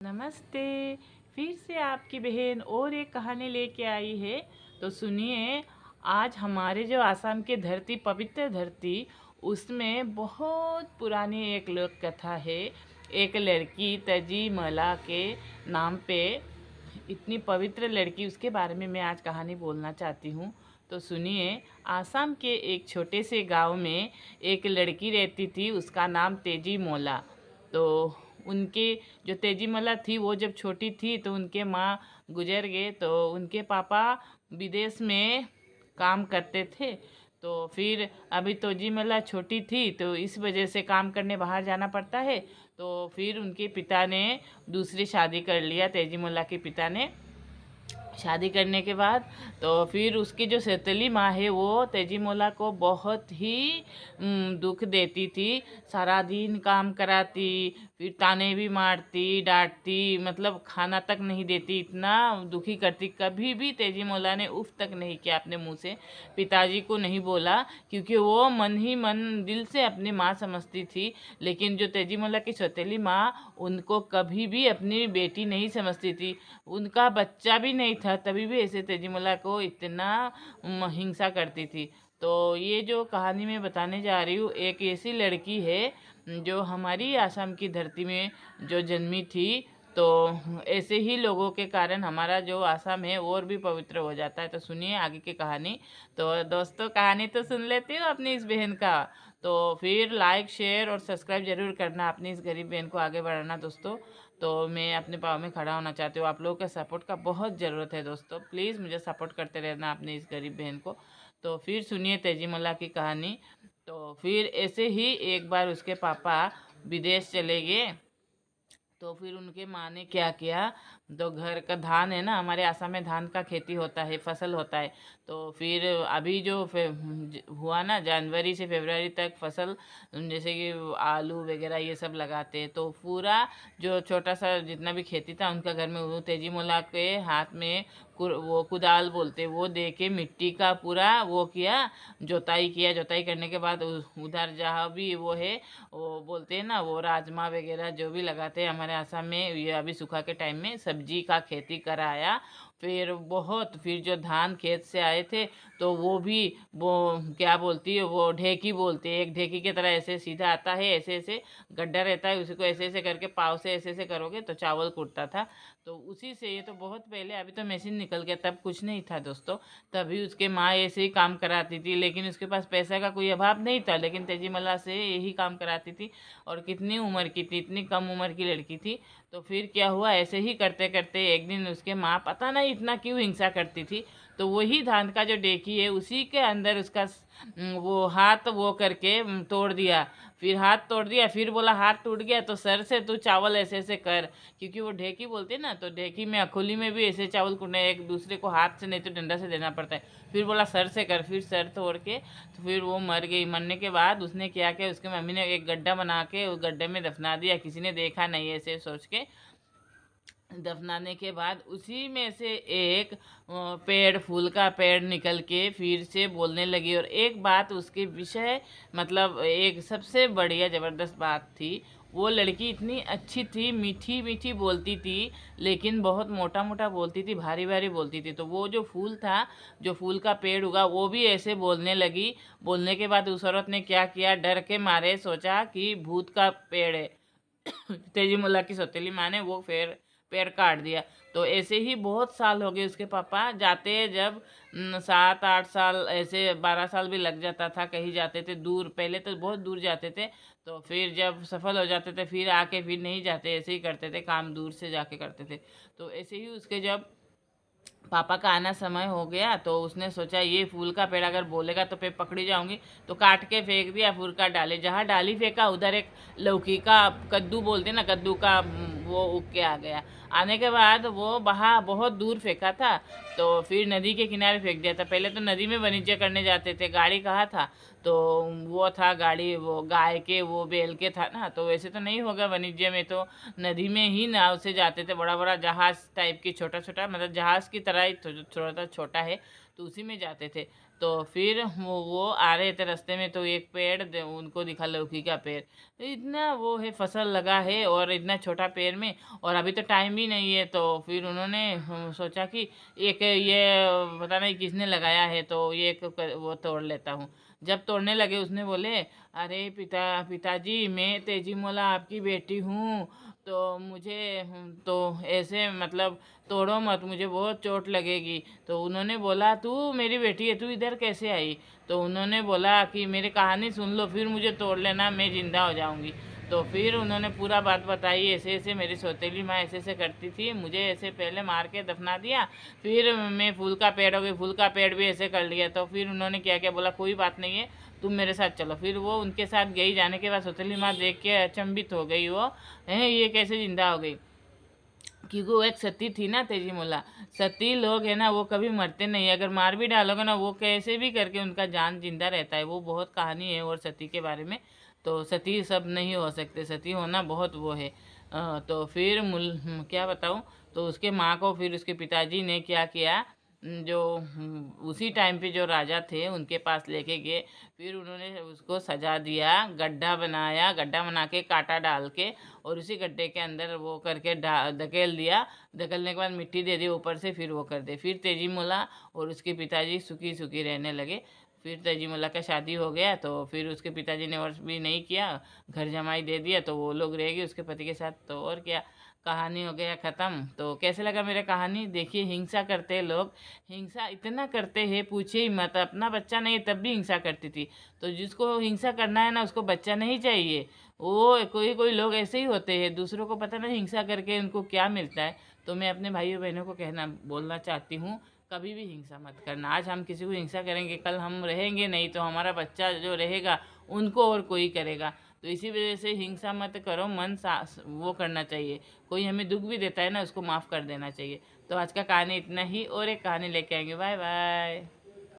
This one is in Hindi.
नमस्ते। फिर से आपकी बहन और एक कहानी लेके आई है। तो सुनिए, आज हमारे जो आसाम की धरती, पवित्र धरती, उसमें बहुत पुरानी एक लोक कथा है। एक लड़की तजी मला के नाम पे, इतनी पवित्र लड़की, उसके बारे में मैं आज कहानी बोलना चाहती हूँ। तो सुनिए, आसाम के एक छोटे से गांव में एक लड़की रहती थी, उसका नाम तेजी मोला। तो उनके जो तेजी मला थी, वो जब छोटी थी तो उनके माँ गुजर गए। तो उनके पापा विदेश में काम करते थे। तो फिर अभी तेजी मला छोटी थी, तो इस वजह से काम करने बाहर जाना पड़ता है। तो फिर उनके पिता ने दूसरी शादी कर लिया। तेजी मला के पिता ने शादी करने के बाद तो फिर उसकी जो सौतेली माँ है, वो तेजी मोला को बहुत ही दुख देती थी। सारा दिन काम कराती, फिर ताने भी मारती, डांटती, मतलब खाना तक नहीं देती, इतना दुखी करती। कभी भी तेजी मोला ने उफ तक नहीं किया अपने मुंह से, पिताजी को नहीं बोला, क्योंकि वो मन ही मन दिल से अपनी माँ समझती थी। लेकिन जो तेजी मोला की सौतेली माँ, उनको कभी भी अपनी बेटी नहीं समझती थी। उनका बच्चा भी नहीं था, तभी भी ऐसे तेजीमुल्ला को इतना हिंसा करती थी। तो ये जो कहानी मैं बताने जा रही हूँ, एक ऐसी लड़की है जो हमारी आसाम की धरती में जो जन्मी थी। तो ऐसे ही लोगों के कारण हमारा जो आसाम है और भी पवित्र हो जाता है। तो सुनिए आगे की कहानी। तो दोस्तों, कहानी तो सुन लेते हो अपनी इस बहन का, तो फिर लाइक, शेयर और सब्सक्राइब जरूर करना, अपनी इस गरीब बहन को आगे बढ़ाना दोस्तों। तो मैं अपने पाँव में खड़ा होना चाहती हूँ। आप लोगों के सपोर्ट का बहुत ज़रूरत है दोस्तों, प्लीज़ मुझे सपोर्ट करते रहना अपनी इस गरीब बहन को। तो फिर सुनिए तेजी मला की कहानी। तो फिर ऐसे ही एक बार उसके पापा विदेश चले गए। तो फिर उनके माँ ने क्या किया, तो घर का धान है ना, हमारे आसाम में धान का खेती होता है, फसल होता है। तो फिर अभी जो हुआ ना, जनवरी से फरवरी तक फसल, जैसे कि आलू वगैरह ये सब लगाते हैं। तो पूरा जो छोटा सा जितना भी खेती था उनका घर में, वो तेजी मोला के हाथ में वो कुदाल बोलते, वो दे के मिट्टी का पूरा वो किया, जोताई किया। जोताई करने के बाद उधर जहाँ भी वो है, वो बोलते हैं ना, वो राजमा वगैरह जो भी लगाते हैं हमारे आसाम में, ये अभी सूखा के टाइम में सब्जी का खेती कराया। फिर जो धान खेत से आए थे, तो वो भी, वो क्या बोलती है, वो ढेकी बोलते हैं। एक ढेकी की तरह ऐसे सीधा आता है, ऐसे ऐसे गड्ढा रहता है, उसी को ऐसे ऐसे करके पाव से ऐसे ऐसे करोगे तो चावल कूटता था। तो उसी से, ये तो बहुत पहले, अभी तो मशीन निकल गया, तब कुछ नहीं था दोस्तों। तभी उसके माँ ऐसे ही काम कराती थी, लेकिन उसके पास पैसा का कोई अभाव नहीं था, लेकिन तेजी मला से यही काम कराती थी। और कितनी उम्र की थी, इतनी कम उम्र की लड़की थी। तो फिर क्या हुआ, ऐसे ही करते करते एक दिन उसके माँ पता नहीं इतना क्यों हिंसा करती थी। तो वही धान का जो डेकी है, उसी के अंदर उसका वो हाथ वो करके तोड़ दिया। फिर हाथ तोड़ दिया, फिर बोला हाथ टूट गया तो सर से तू चावल ऐसे ऐसे कर, क्योंकि वो ढेकी बोलते हैं ना, तो ढेकी में अखोली में भी ऐसे चावल कूटने, एक दूसरे को हाथ से नहीं तो डंडा से देना पड़ता है। फिर बोला सर से कर, फिर सर तोड़ के, तो फिर वो मर गई। मरने के बाद उसने क्या किया, उसके मम्मी ने एक गड्ढा बना के उस गड्ढे में दफना दिया, किसी ने देखा नहीं, ऐसे सोच के दफनाने के बाद उसी में से एक पेड़, फूल का पेड़ निकल के फिर से बोलने लगी। और एक बात उसके विषय, मतलब एक सबसे बढ़िया ज़बरदस्त बात थी, वो लड़की इतनी अच्छी थी, मीठी मीठी बोलती थी, लेकिन बहुत मोटा मोटा बोलती थी, भारी भारी बोलती थी। तो वो जो फूल था, जो फूल का पेड़ उगा, वो भी ऐसे बोलने लगी। बोलने के बाद उस औरत ने क्या किया, डर के मारे सोचा कि भूत का पेड़ है। तेजी मुल्ला की सौतेली माँ ने वो फिर पेड़ काट दिया। तो ऐसे ही बहुत साल हो गए उसके पापा जाते, जब 7-8 साल, ऐसे 12 साल भी लग जाता था, कहीं जाते थे दूर, पहले तो बहुत दूर जाते थे। तो फिर जब सफल हो जाते थे, फिर आके फिर नहीं जाते, ऐसे ही करते थे, काम दूर से जाके करते थे। तो ऐसे ही उसके जब पापा का आना समय हो गया, तो उसने सोचा ये फूल का पेड़ अगर बोलेगा तो मैं पकड़ी जाऊंगी। तो काट के फेंक दिया फूल का डाले, जहाँ डाली फेंका उधर एक लौकी का, कद्दू बोलते ना, कद्दू का वो उग के आ गया। आने के बाद वो वहाँ बहुत दूर फेंका था। तो फिर नदी के किनारे फेंक दिया था। पहले तो नदी में वाणिज्य करने जाते थे, गाड़ी कहाँ था, तो वो था गाड़ी, वो गाय के, वो बैल के था ना, तो वैसे तो नहीं होगा वाणिज्य में, तो नदी में ही नाव से जाते थे, बड़ा बड़ा जहाज टाइप की, छोटा छोटा मतलब जहाज की तरह हमारा ही थोड़ा सा छोटा है, तो उसी में जाते थे। तो फिर वो आ रहे थे रास्ते में, तो एक पेड़ उनको दिखा, लौकी का पेड़। तो इतना वो है, फसल लगा है और इतना छोटा पेड़ में, और अभी तो टाइम भी नहीं है। तो फिर उन्होंने सोचा कि एक ये पता नहीं किसने लगाया है, तो ये एक वो तोड़ लेता हूँ। जब तोड़ने लगे उसने बोले, अरे पिताजी, मैं तेजी मोला आपकी बेटी हूँ, तो मुझे तो ऐसे मतलब तोड़ो मत, मुझे बहुत चोट लगेगी। तो उन्होंने बोला, तू मेरी बेटी है, तू इधर कैसे आई? तो उन्होंने बोला कि मेरी कहानी सुन लो, फिर मुझे तोड़ लेना, मैं ज़िंदा हो जाऊंगी। तो फिर उन्होंने पूरा बात बताई, ऐसे ऐसे मेरी सौतेली माँ ऐसे ऐसे करती थी, मुझे ऐसे पहले मार के दफना दिया, फिर मैं फूल का पेड़ हो गई, फूल का पेड़ भी ऐसे कर लिया। तो फिर उन्होंने क्या क्या बोला, कोई बात नहीं है, तुम मेरे साथ चलो। फिर वो उनके साथ गई। जाने के बाद सौतेली माँ देख के अचंभित हो गई, वो है ये कैसे जिंदा हो गई? क्योंकि वो एक सती थी ना, तेजी मोला। सती लोग है ना, वो कभी मरते नहीं, अगर मार भी डालोगे ना, वो कैसे भी करके उनका जान जिंदा रहता है। वो बहुत कहानी है और सती के बारे में। तो सती सब नहीं हो सकते, सती होना बहुत वो है। तो फिर क्या बताऊँ। तो उसके माँ को फिर उसके पिताजी ने क्या किया, जो उसी टाइम पे जो राजा थे उनके पास लेके गए। फिर उन्होंने उसको सजा दिया, गड्ढा बनाया, गड्ढा बना के कांटा डाल के, और उसी गड्ढे के अंदर वो करके धकेल दिया। धकेलने के बाद मिट्टी दे दी ऊपर से, फिर वो कर दे। फिर तेजी मोला और उसके पिताजी सुखी सुखी रहने लगे। फिर तेजी मोला का शादी हो गया। तो फिर उसके पिताजी ने वर्ष भी नहीं किया, घर जमाई दे दिया, तो वो लोग रह गए उसके पति के साथ। तो और क्या, कहानी हो गया ख़त्म। तो कैसे लगा मेरा कहानी? देखिए, हिंसा करते हैं लोग, हिंसा इतना करते हैं पूछे ही मत। अपना बच्चा नहीं तब भी हिंसा करती थी। तो जिसको हिंसा करना है ना, उसको बच्चा नहीं चाहिए। वो कोई कोई लोग ऐसे ही होते हैं, दूसरों को पता नहीं हिंसा करके उनको क्या मिलता है। तो मैं अपने भाइयों बहनों को बोलना चाहती हूँ, कभी भी हिंसा मत करना। आज हम किसी को हिंसा करेंगे, कल हम रहेंगे नहीं, तो हमारा बच्चा जो रहेगा उनको और कोई करेगा। तो इसी वजह से हिंसा मत करो, मन वो करना चाहिए। कोई हमें दुख भी देता है ना, उसको माफ़ कर देना चाहिए। तो आज का कहानी इतना ही, और एक कहानी लेके आएंगे। Bye bye.